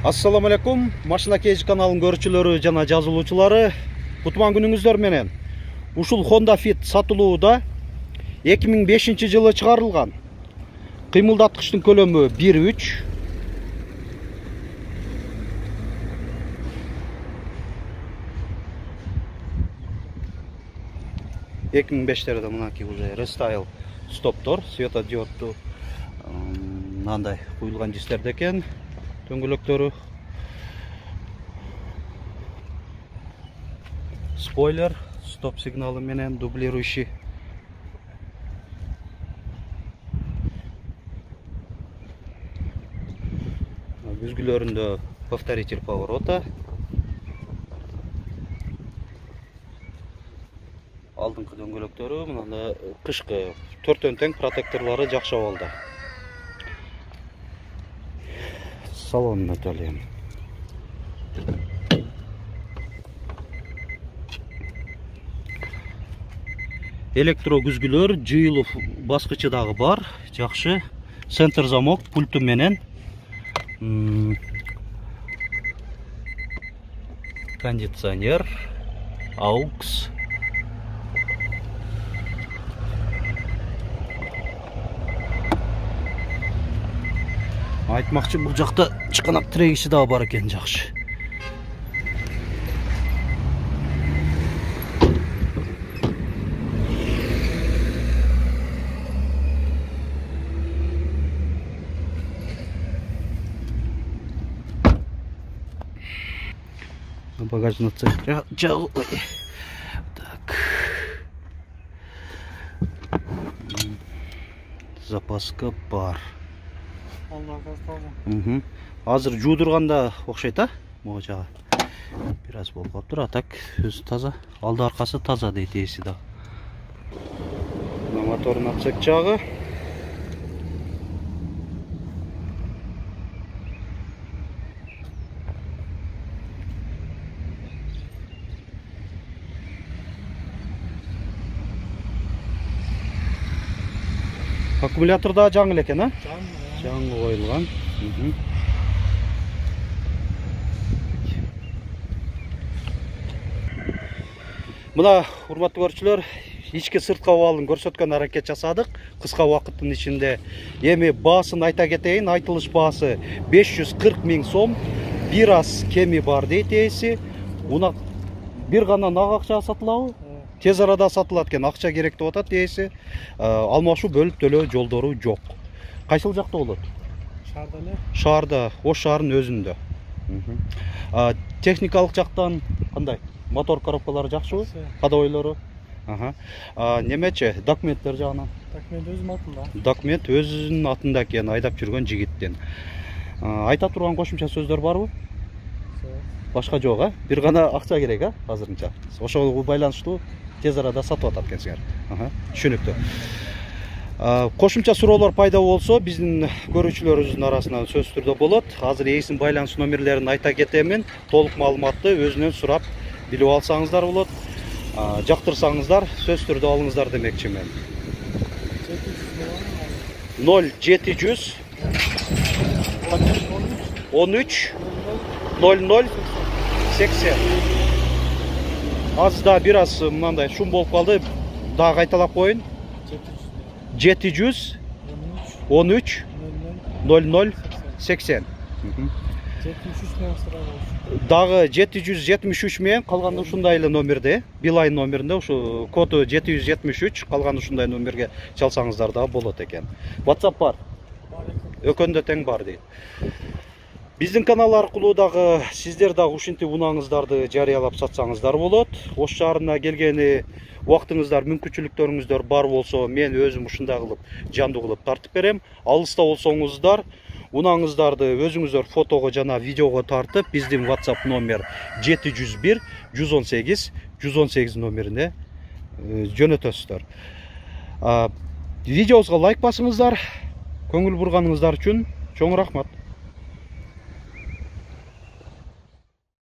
Assalamu alaikum, Машина Кеж каналын көрүүчүлөрү жана жазылуучулары. Кутман күнүңүздөр менен. Ушул Honda Fit сатылууда 2005 жылы чыгарылган. Кыймылдаткычтын көлөмү 1.3. ...2005'lerde мынакей уже рестайл стоптор, светодиоддуу мындай куюлган жистерде экен. Дөңгөлөктөрү, спойлер, стоп сигналы менен дублирующий. Бүзгүлөрүндө повторитель поворота. Алдыңкы дөңгөлөктөрү мындай кышкы 4 тең протекторлору жакшы болду. Салонун өтөлөйм. Электро күзгүлөр, жыйылуу баскычы дагы бар, жакшы. Центр замок пульту менен. Кондиционер, AUX. Айтмакчы, бул жакта чыканак тирегичи дагы бар экен, жакшы. Багажный отсек жагы. Так. Запаска бар. Азыр жуудурганда окшойт, а? Могу жагы. Бир аз болуп калыптыр, а так өзү таза. Алды аркасы таза дейт ээси да. Моторун отсек жагы. Аккумулятор да жаңы экен, а? Жаңы коюлган. Мына, урматтуу көрүүчүлөр, ички сырткы абалын көрсөткөн аракет жасадык. Кыска убакыттын ичинде. Эми баасын айта кетейин, айтылыш баасы 540 000 сом. Бир аз кеми бар дейт ээси. Мына бир гана нак акчага сатылабы? Тез арада сатылат экен, акча керек деп атат ээси. Алмашуу бөлүп төлөө жолдору жок. Кайсыл жакта болот? Шаарда эле. Шаарда, Ош шаарынын өзүндө. Техникалык жактан кандай? Мотор коробкалары жакшыбы? Кадойлору? Немече, документтер жагынан? Документ өзүм атында. Документ өзүнүн атында экен, айдап жүргөн жигиттен. Айта турган кошумча сөздөр барбы? Башка жок, а? Бир гана акча керек, а? Азырынча. Ошого байланыштуу тез арада сатып атат экенсиңер. Түшүнүктүү. Кошумча суроолор пайда болсо, биздин көрүүчүлөрүбүздүн арасынан сөзсүз түрдө болот. Азыр ээсинин байланыш номерлерин айта кетемин. Толук маалыматты өзүнөн сурап билип алсаңыздар болот. Жактырсаңыздар, сөзсүз түрдө алыңыздар демекчимин. 0700 13 00 80. Аз да бир аз мындай шум болуп калды. Дагы кайталап коюн. 700 13 00 80. Дагы 773 менен калган ушундай эле номерде, Билайн номеринде ушу коду 773, калган ушундай номерге чалсаңыздар да болот экен. WhatsApp бар. Өкөндө тең бар дейт. Биздин канал аркылуу дагы сиздер дагы ушинтип унаңыздарды жарыялап сатсаңыздар болот. Ош шаарына келгени убактыңыздар, мүмкүнчүлүктөрүңүздөр бар болсо, мен өзүм ушундай кылып жандуу кылып тартып берем. Алыста болсоңуздар, унаңыздарды өзүңүздөр фотого жана видеого тартып, биздин WhatsApp номер 701 118 118 номерине жөнөтөсүздөр. Видеобузга лайк басыңыздар. Көңүл бурганыңыздар үчүн чоң рахмат.